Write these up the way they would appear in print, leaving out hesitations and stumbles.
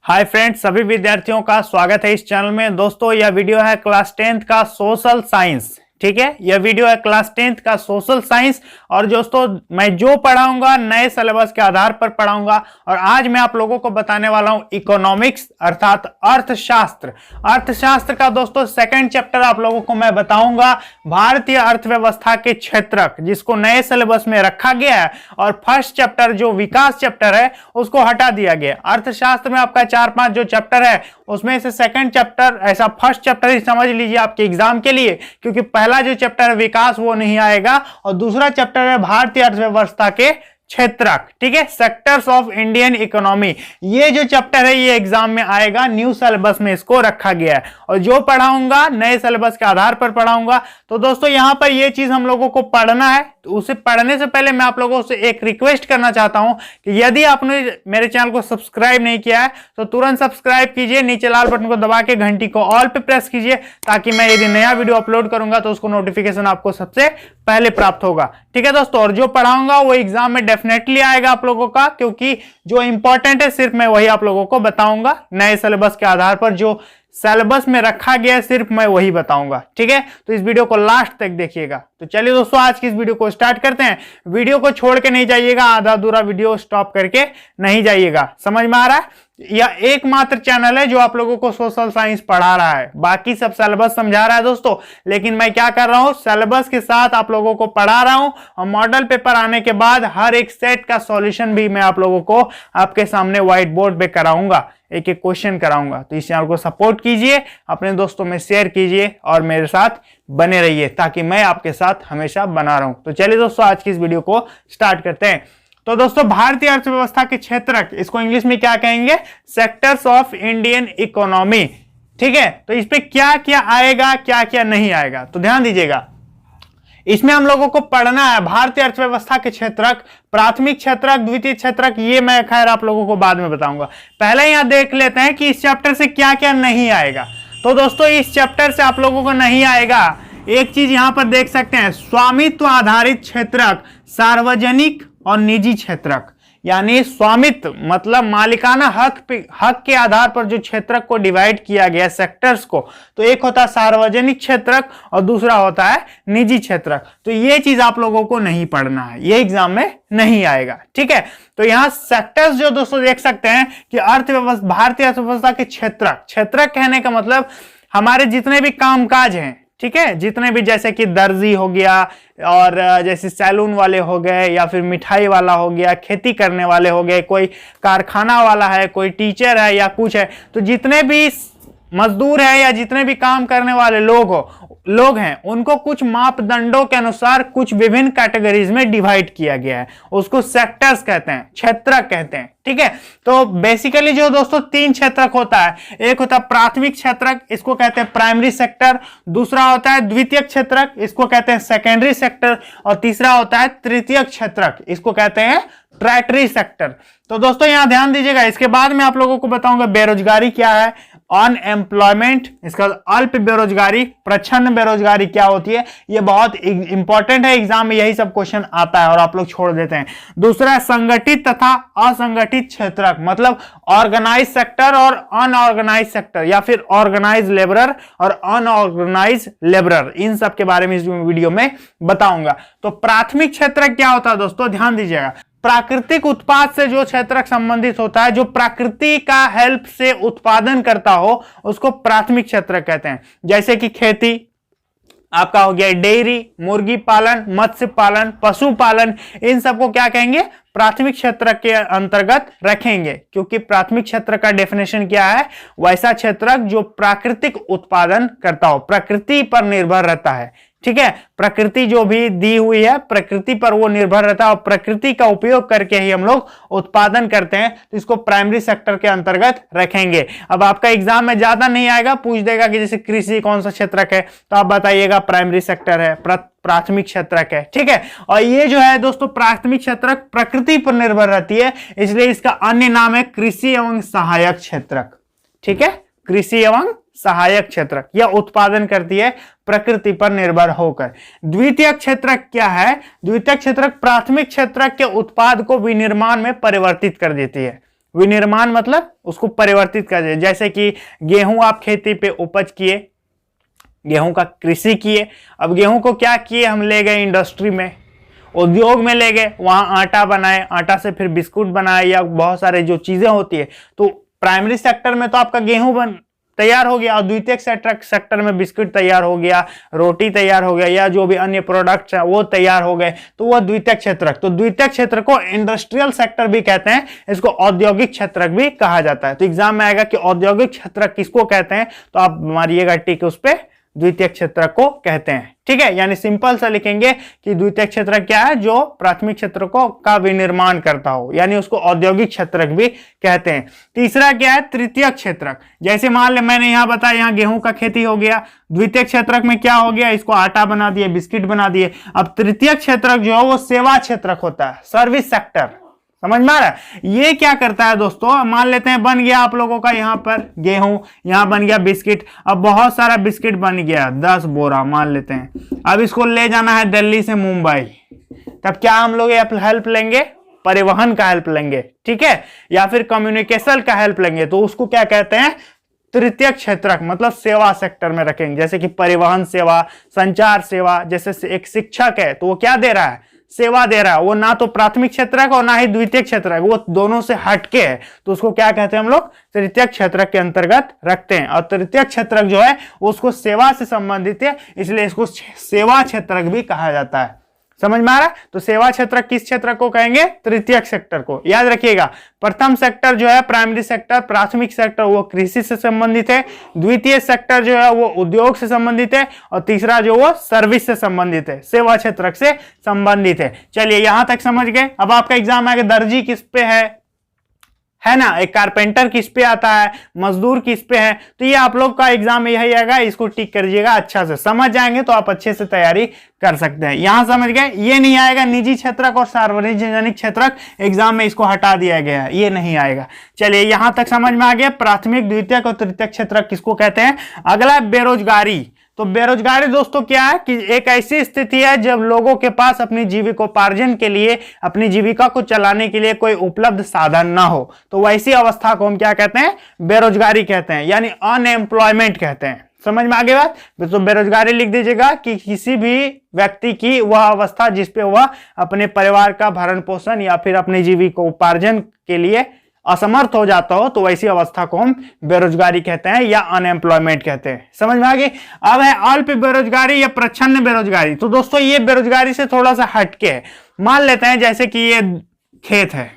Hi friends, सभी विद्यार्थियों का स्वागत है इस चैनल में। दोस्तों, यह वीडियो है क्लास 10th का सोशल साइंस। ठीक है, यह वीडियो है क्लास 10th का सोशल साइंस। और दोस्तों, मैं जो पढ़ाऊंगा नए सिलेबस के आधार पर पढ़ाऊंगा। और आज मैं आप लोगों को बताने वाला हूं इकोनॉमिक्स अर्थात अर्थशास्त्र। अर्थशास्त्र का दोस्तों सेकंड चैप्टर आप लोगों को मैं बताऊंगा, भारतीय अर्थव्यवस्था के क्षेत्रक, जिसको नए सिलेबस में रखा गया है। और फर्स्ट चैप्टर जो विकास चैप्टर है उसको हटा दिया गया। अर्थशास्त्र में आपका 4-5 जो चैप्टर है उसमें से सेकंड चैप्टर ऐसा फर्स्ट चैप्टर ही समझ लीजिए आपके एग्जाम के लिए, क्योंकि पहला जो चैप्टर है विकास वो नहीं आएगा और दूसरा चैप्टर है भारतीय अर्थव्यवस्था के क्षेत्रक। ठीक है, सेक्टर्स ऑफ इंडियन इकोनॉमी, ये जो चैप्टर है ये एग्जाम में आएगा। न्यू सिलेबस में इसको रखा गया है और जो पढ़ाऊंगा नए सिलेबस के आधार पर पढ़ाऊंगा। तो दोस्तों, यहां पर ये चीज हम लोगों को पढ़ना है। तो उसे पढ़ने से पहले मैं आप लोगों से एक रिक्वेस्ट करना चाहता हूं कि यदि आपने मेरे चैनल को सब्सक्राइब नहीं किया है तो तुरंत सब्सक्राइब कीजिए, नीचे लाल बटन को दबा के घंटी को ऑल पे प्रेस कीजिए, ताकि मैं यदि नया वीडियो अपलोड करूंगा तो उसको नोटिफिकेशन आपको सबसे पहले प्राप्त होगा। ठीक है दोस्तों, और जो पढ़ाऊंगा वो एग्जाम में डेफिनेटली आएगा आप लोगों का, क्योंकि जो इंपॉर्टेंट है सिर्फ मैं वही आप लोगों को बताऊंगा। नए सिलेबस के आधार पर जो सिलेबस में रखा गया है सिर्फ मैं वही बताऊंगा। ठीक है, तो इस वीडियो को लास्ट तक देखिएगा। तो चलिए दोस्तों, आज की इस वीडियो को स्टार्ट करते हैं। वीडियो को छोड़ के नहीं जाइएगा, आधा अधूरा वीडियो स्टॉप करके नहीं जाइएगा। समझ में आ रहा है? यह एकमात्र चैनल है जो आप लोगों को सोशल साइंस पढ़ा रहा है, बाकी सब सिलेबस समझा रहा है दोस्तों। लेकिन मैं क्या कर रहा हूं, सिलेबस के साथ आप लोगों को पढ़ा रहा हूं और मॉडल पेपर आने के बाद हर एक सेट का सॉल्यूशन भी मैं आप लोगों को आपके सामने व्हाइट बोर्ड पे कराऊंगा, एक एक क्वेश्चन कराऊंगा। तो इस चैनल को सपोर्ट कीजिए, अपने दोस्तों में शेयर कीजिए और मेरे साथ बने रहिए, ताकि मैं आपके साथ हमेशा बना रहूं। तो चलिए दोस्तों, आज की इस वीडियो को स्टार्ट करते हैं। तो दोस्तों, भारतीय अर्थव्यवस्था के क्षेत्रक, इसको इंग्लिश में क्या कहेंगे, सेक्टर्स ऑफ इंडियन इकोनॉमी। ठीक है, तो इस पे क्या क्या आएगा, क्या क्या नहीं आएगा, तो ध्यान दीजिएगा। इसमें हम लोगों को पढ़ना है भारतीय अर्थव्यवस्था के क्षेत्रक, प्राथमिक क्षेत्रक, द्वितीय क्षेत्रक, ये मैं खैर आप लोगों को बाद में बताऊंगा। पहले यहां देख लेते हैं कि इस चैप्टर से क्या क्या नहीं आएगा। तो दोस्तों, इस चैप्टर से आप लोगों को नहीं आएगा, एक चीज यहां पर देख सकते हैं, स्वामित्व आधारित क्षेत्रक, सार्वजनिक और निजी क्षेत्रक। यानी स्वामित्व मतलब मालिकाना हक के आधार पर जो क्षेत्रक को डिवाइड किया गया सेक्टर्स को, तो एक होता है सार्वजनिक क्षेत्रक और दूसरा होता है निजी क्षेत्रक। तो ये चीज आप लोगों को नहीं पढ़ना है, ये एग्जाम में नहीं आएगा। ठीक है, तो यहाँ सेक्टर्स जो दोस्तों देख सकते हैं कि अर्थव्यवस्था, भारतीय अर्थव्यवस्था के क्षेत्रक, क्षेत्रक कहने का मतलब हमारे जितने भी कामकाज हैं, ठीक है, जितने भी, जैसे कि दर्जी हो गया और जैसे सैलून वाले हो गए, या फिर मिठाई वाला हो गया, खेती करने वाले हो गए, कोई कारखाना वाला है, कोई टीचर है या कुछ है, तो जितने भी मजदूर है या जितने भी काम करने वाले लोग हैं, उनको कुछ मापदंडों के अनुसार कुछ विभिन्न कैटेगरीज में डिवाइड किया गया है, उसको सेक्टर्स कहते हैं, क्षेत्रक कहते हैं। ठीक है, तो बेसिकली जो दोस्तों 3 क्षेत्रक होता है, एक होता है प्राथमिक क्षेत्रक, इसको कहते हैं प्राइमरी सेक्टर, दूसरा होता है द्वितीयक क्षेत्रक, इसको कहते हैं सेकेंडरी सेक्टर, और तीसरा होता है तृतीयक क्षेत्रक, इसको कहते हैं टर्टियरी सेक्टर। तो दोस्तों यहां ध्यान दीजिएगा। इसके बाद मैं आप लोगों को बताऊंगा बेरोजगारी क्या है, अनएम्प्लॉयमेंट, इसका अल्प बेरोजगारी, प्रच्छन्न बेरोजगारी क्या होती है, ये बहुत इंपॉर्टेंट है, एग्जाम में यही सब क्वेश्चन आता है और आप लोग छोड़ देते हैं। दूसरा संगठित तथा असंगठित क्षेत्रक, मतलब ऑर्गेनाइज सेक्टर और अनऑर्गेनाइज सेक्टर, या फिर ऑर्गेनाइज लेबरर और अनऑर्गेनाइज लेबरर, इन सब के बारे में इस वीडियो में बताऊंगा। तो प्राथमिक क्षेत्रक क्या होता है दोस्तों, ध्यान दीजिएगा। प्राकृतिक उत्पाद से जो क्षेत्रक संबंधित होता है, जो प्रकृति का हेल्प से उत्पादन करता हो, उसको प्राथमिक क्षेत्रक कहते हैं। जैसे कि खेती आपका हो गया, डेयरी, मुर्गी पालन, मत्स्य पालन, पशु पालन, इन सबको क्या कहेंगे, प्राथमिक क्षेत्रक के अंतर्गत रखेंगे, क्योंकि प्राथमिक क्षेत्र का डेफिनेशन क्या है, वैसा क्षेत्रक जो प्राकृतिक उत्पादन करता हो, प्रकृति पर निर्भर रहता है। ठीक है, प्रकृति जो भी दी हुई है प्रकृति पर वो निर्भर रहता है और प्रकृति का उपयोग करके ही हम लोग उत्पादन करते हैं, तो इसको प्राइमरी सेक्टर के अंतर्गत रखेंगे। अब आपका एग्जाम में ज्यादा नहीं आएगा, पूछ देगा कि जैसे कृषि कौन सा क्षेत्रक है, तो आप बताइएगा प्राइमरी सेक्टर है, प्राथमिक क्षेत्रक है। ठीक है, और ये जो है दोस्तों प्राथमिक क्षेत्रक प्रकृति पर निर्भर रहती है, इसलिए इसका अन्य नाम है कृषि एवं सहायक क्षेत्रक। ठीक है, कृषि एवं सहायक क्षेत्रक, यह उत्पादन करती है प्रकृति पर निर्भर होकर। द्वितीय क्षेत्रक क्या है, द्वितीय क्षेत्रक प्राथमिक क्षेत्रक के उत्पाद को विनिर्माण में परिवर्तित कर देती है, विनिर्माण मतलब उसको परिवर्तित कर, जैसे कि गेहूं आप खेती पे उपज किए, गेहूं का कृषि किए, अब गेहूं को क्या किए, हम ले गए इंडस्ट्री में, उद्योग में ले गए, वहां आटा बनाए, आटा से फिर बिस्कुट बनाए या बहुत सारे जो चीजें होती है। तो प्राइमरी सेक्टर में तो आपका गेहूं तैयार हो गया और द्वितीयक सेक्टर में बिस्कुट तैयार हो गया, रोटी तैयार हो गया या जो भी अन्य प्रोडक्ट्स हैं वो तैयार हो गए, तो वो द्वितीयक क्षेत्रक। तो द्वितीयक क्षेत्र को इंडस्ट्रियल सेक्टर भी कहते हैं, इसको औद्योगिक क्षेत्रक भी कहा जाता है। तो एग्जाम में आएगा कि औद्योगिक क्षेत्रक किसको कहते हैं, तो आप मारिएगा टिक उस पे, द्वितीयक क्षेत्रक को कहते हैं। ठीक है, यानी सिंपल सा लिखेंगे कि द्वितीयक क्षेत्रक क्या है, जो प्राथमिक क्षेत्रकों का विनिर्माण करता हो, यानी उसको औद्योगिक क्षेत्रक भी कहते हैं। तीसरा क्या है, तृतीयक क्षेत्रक। जैसे मान ले मैंने यहां बताया, यहां गेहूं का खेती हो गया, द्वितीयक क्षेत्रक में क्या हो गया, इसको आटा बना दिए, बिस्किट बना दिए। अब तृतीयक क्षेत्रक जो है वो सेवा क्षेत्रक होता है, सर्विस सेक्टर। समझ में आ रहा है, ये क्या करता है दोस्तों, मान लेते हैं बन गया आप लोगों का यहाँ पर गेहूं, यहाँ बन गया बिस्किट। अब बहुत सारा बिस्किट बन गया, 10 बोरा मान लेते हैं। अब इसको ले जाना है दिल्ली से मुंबई, तब क्या हम लोग हेल्प लेंगे, परिवहन का हेल्प लेंगे, ठीक है, या फिर कम्युनिकेशन का हेल्प लेंगे। तो उसको क्या कहते हैं, तृतीयक क्षेत्रक, मतलब सेवा सेक्टर में रखेंगे। जैसे कि परिवहन सेवा, संचार सेवा, जैसे एक शिक्षक है तो वो क्या दे रहा है, सेवा दे रहा है, वो ना तो प्राथमिक क्षेत्रक और ना ही द्वितीयक क्षेत्रक, वो दोनों से हटके है, तो उसको क्या कहते हैं हम लोग, तृतीयक क्षेत्रक के अंतर्गत रखते हैं। और तृतीयक क्षेत्रक जो है उसको सेवा से संबंधित है, इसलिए इसको सेवा क्षेत्रक भी कहा जाता है। समझ में आ रहा है, तो सेवा क्षेत्र किस क्षेत्र को कहेंगे, तृतीयक सेक्टर को। याद रखिएगा, प्रथम सेक्टर जो है प्राइमरी सेक्टर, प्राथमिक सेक्टर वो कृषि से संबंधित है, द्वितीय सेक्टर जो है वो उद्योग से संबंधित है, और तीसरा जो वो सर्विस से संबंधित है, सेवा क्षेत्र से संबंधित है। चलिए यहां तक समझ गए। अब आपका एग्जाम आएगा, दर्जी किस पे है ना, एक कारपेंटर किस पे आता है, मजदूर किस पे है। तो ये आप लोग का एग्जाम में यही आएगा, इसको टिक करिएगा, अच्छा से समझ जाएंगे तो आप अच्छे से तैयारी कर सकते हैं। यहां समझ गए, ये नहीं आएगा निजी क्षेत्रक और सार्वजनिक क्षेत्रक, एग्जाम में इसको हटा दिया गया है, ये नहीं आएगा। चलिए यहां तक समझ में आ गया, प्राथमिक, द्वितीयक और तृतीयक क्षेत्रक किसको कहते हैं। अगला बेरोजगारी। तो बेरोजगारी दोस्तों क्या है कि एक ऐसी स्थिति है जब लोगों के पास अपनी जीविकोपार्जन के लिए, अपनी जीविका को चलाने के लिए कोई उपलब्ध साधन ना हो, तो वैसी अवस्था को हम क्या कहते हैं, बेरोजगारी कहते हैं, यानी अनएम्प्लॉयमेंट कहते हैं। समझ में आ गई बात, तो बेरोजगारी लिख दीजिएगा कि किसी भी व्यक्ति की वह अवस्था जिसपे वह अपने परिवार का भरण पोषण या फिर अपनी जीविकोपार्जन के लिए असमर्थ हो जाता हो, तो वैसी अवस्था को हम बेरोजगारी कहते हैं या अनएम्प्लॉयमेंट कहते हैं। समझ में आ गई। अब है अल्प बेरोजगारी या प्रच्छन्न बेरोजगारी। तो दोस्तों ये बेरोजगारी से थोड़ा सा हटके है। मान लेते हैं जैसे कि ये खेत है,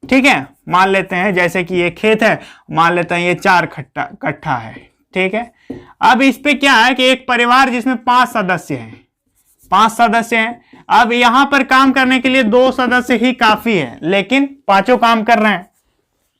ठीक है, मान लेते हैं जैसे कि ये खेत है, मान लेते हैं ये 4 कट्ठा है, ठीक है। अब इस पे क्या है कि एक परिवार जिसमें 5 सदस्य हैं, 5 सदस्य हैं। अब यहां पर काम करने के लिए 2 सदस्य ही काफी है, लेकिन पांचों काम कर रहे हैं,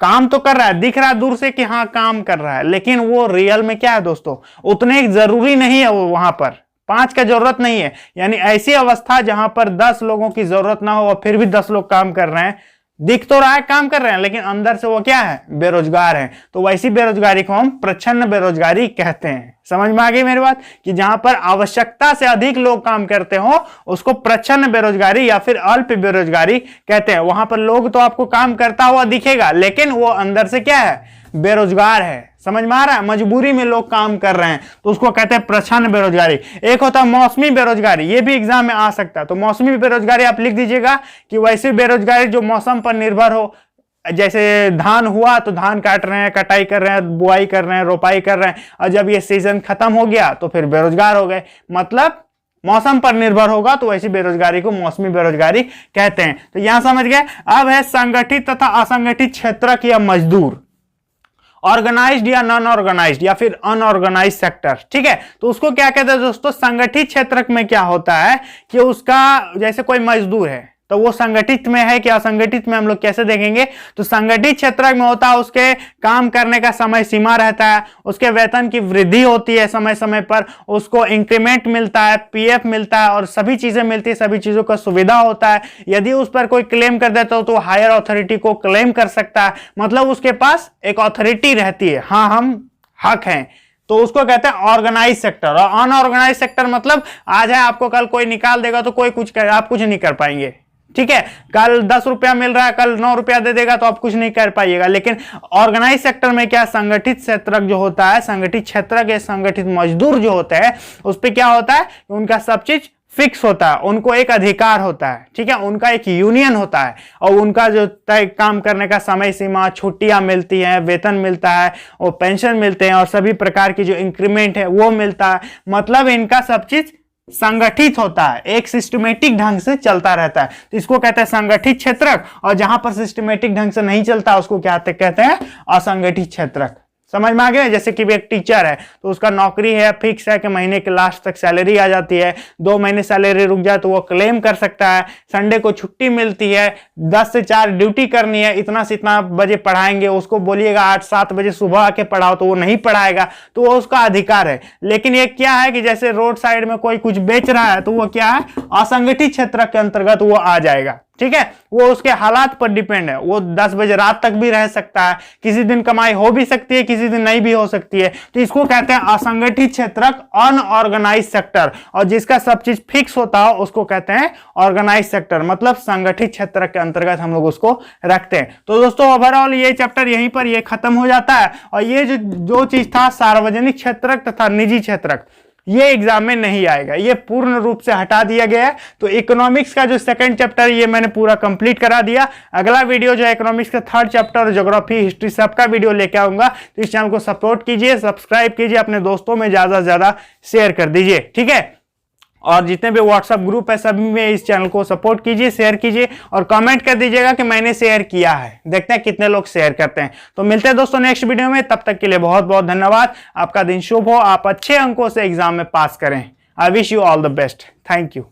काम तो कर रहा है, दिख रहा है दूर से कि हाँ काम कर रहा है, लेकिन वो रियल में क्या है दोस्तों, उतने जरूरी नहीं है, वो वहां पर 5 का जरूरत नहीं है। यानी ऐसी अवस्था जहां पर 10 लोगों की जरूरत ना हो और फिर भी 10 लोग काम कर रहे हैं, दिख तो रहा है काम कर रहे हैं, लेकिन अंदर से वो क्या है, बेरोजगार है। तो वैसी बेरोजगारी को हम प्रच्छन्न बेरोजगारी कहते हैं। समझ में आ गई मेरी बात, कि जहां पर आवश्यकता से अधिक लोग काम करते हो उसको प्रच्छन्न बेरोजगारी या फिर अल्प बेरोजगारी कहते हैं। वहां पर लोग तो आपको काम करता हुआ दिखेगा, लेकिन वो अंदर से क्या है, बेरोजगार है। समझ में आ रहा है, मजबूरी में लोग काम कर रहे हैं, तो उसको कहते हैं प्रच्छन्न बेरोजगारी। एक होता है मौसमी बेरोजगारी, ये भी एग्जाम में आ सकता है। तो मौसमी बेरोजगारी आप लिख दीजिएगा कि वैसी बेरोजगारी जो मौसम पर निर्भर हो, जैसे धान हुआ तो धान काट रहे हैं, कटाई कर रहे हैं, बुआई कर रहे हैं, रोपाई कर रहे हैं, और जब ये सीजन खत्म हो गया तो फिर बेरोजगार हो गए। मतलब मौसम पर निर्भर होगा, तो वैसी बेरोजगारी को मौसमी बेरोजगारी कहते हैं। तो यहां समझ गए। अब है संगठित तथा असंगठित क्षेत्रक या मजदूर, ऑर्गेनाइज्ड या नॉन ऑर्गेनाइज्ड या फिर अनऑर्गेनाइज्ड सेक्टर, ठीक है। तो उसको क्या कहते हैं दोस्तों, संगठित क्षेत्रक में क्या होता है कि उसका जैसे कोई मजदूर है तो वो संगठित में है कि असंगठित में, हम लोग कैसे देखेंगे। तो संगठित क्षेत्र में होता है उसके काम करने का समय सीमा रहता है, उसके वेतन की वृद्धि होती है समय समय पर, उसको इंक्रीमेंट मिलता है, पीएफ मिलता है और सभी चीजें मिलती है, सभी चीजों का सुविधा होता है। यदि उस पर कोई क्लेम कर देता हो तो हायर अथॉरिटी को क्लेम कर सकता है, मतलब उसके पास एक अथॉरिटी रहती है, हाँ हम हक हैं। तो उसको कहते हैं ऑर्गेनाइज सेक्टर। और अनऑर्गेनाइज सेक्टर मतलब आज है आपको कल कोई निकाल देगा तो कोई कुछ कर, आप कुछ नहीं कर पाएंगे, ठीक है, कल 10 रुपया मिल रहा है, कल 9 रुपया दे देगा तो आप कुछ नहीं कर पाइएगा। लेकिन ऑर्गेनाइज सेक्टर में क्या, संगठित क्षेत्रक जो होता है, संगठित क्षेत्रक या संगठित मजदूर जो होते हैं, उस पर क्या होता है, उनका सब चीज फिक्स होता है, उनको एक अधिकार होता है, ठीक है, उनका एक यूनियन होता है और उनका जो तय काम करने का समय सीमा, छुट्टियां मिलती हैं, वेतन मिलता है और पेंशन मिलते हैं और सभी प्रकार की जो इंक्रीमेंट है वो मिलता है। मतलब इनका सब चीज संगठित होता है, एक सिस्टमेटिक ढंग से चलता रहता है, तो इसको कहते हैं संगठित क्षेत्रक। और जहां पर सिस्टमेटिक ढंग से नहीं चलता उसको क्या कहते हैं, असंगठित क्षेत्रक। समझ में आ गया। जैसे कि एक टीचर है तो उसका नौकरी है, फिक्स है कि महीने के लास्ट तक सैलरी आ जाती है, 2 महीने सैलरी रुक जाए तो वो क्लेम कर सकता है, संडे को छुट्टी मिलती है, 10 से 4 ड्यूटी करनी है, इतना से इतना बजे पढ़ाएंगे, उसको बोलिएगा 8-7 बजे सुबह आके पढ़ाओ तो वो नहीं पढ़ाएगा, तो वो उसका अधिकार है। लेकिन ये क्या है कि जैसे रोड साइड में कोई कुछ बेच रहा है तो वो क्या है, असंगठित क्षेत्र के अंतर्गत वो आ जाएगा, ठीक है, वो उसके हालात पर डिपेंड है, वो 10 बजे रात तक भी रह सकता है, किसी दिन कमाई हो भी सकती है, किसी दिन नहीं भी हो सकती है, तो इसको कहते हैं असंगठित क्षेत्रक, अनऑर्गेनाइज सेक्टर। और जिसका सब चीज फिक्स होता है उसको कहते हैं ऑर्गेनाइज सेक्टर, मतलब संगठित क्षेत्र के अंतर्गत हम लोग उसको रखते हैं। तो दोस्तों ओवरऑल ये चैप्टर यहीं पर ये खत्म हो जाता है। और ये जो चीज था सार्वजनिक क्षेत्रक तथा निजी क्षेत्रक, ये एग्जाम में नहीं आएगा, ये पूर्ण रूप से हटा दिया गया है। तो इकोनॉमिक्स का जो सेकंड चैप्टर ये मैंने पूरा कंप्लीट करा दिया। अगला वीडियो जो है इकोनॉमिक्स का थर्ड चैप्टर, ज्योग्राफी, हिस्ट्री सबका वीडियो लेके आऊंगा। तो इस चैनल को सपोर्ट कीजिए, सब्सक्राइब कीजिए, अपने दोस्तों में ज्यादा से ज्यादा शेयर कर दीजिए, ठीक है। और जितने भी व्हाट्सएप ग्रुप है सभी में इस चैनल को सपोर्ट कीजिए, शेयर कीजिए और कमेंट कर दीजिएगा कि मैंने शेयर किया है। देखते हैं कितने लोग शेयर करते हैं। तो मिलते हैं दोस्तों नेक्स्ट वीडियो में, तब तक के लिए बहुत बहुत धन्यवाद। आपका दिन शुभ हो, आप अच्छे अंकों से एग्जाम में पास करें। I wish you all the best. Thank you.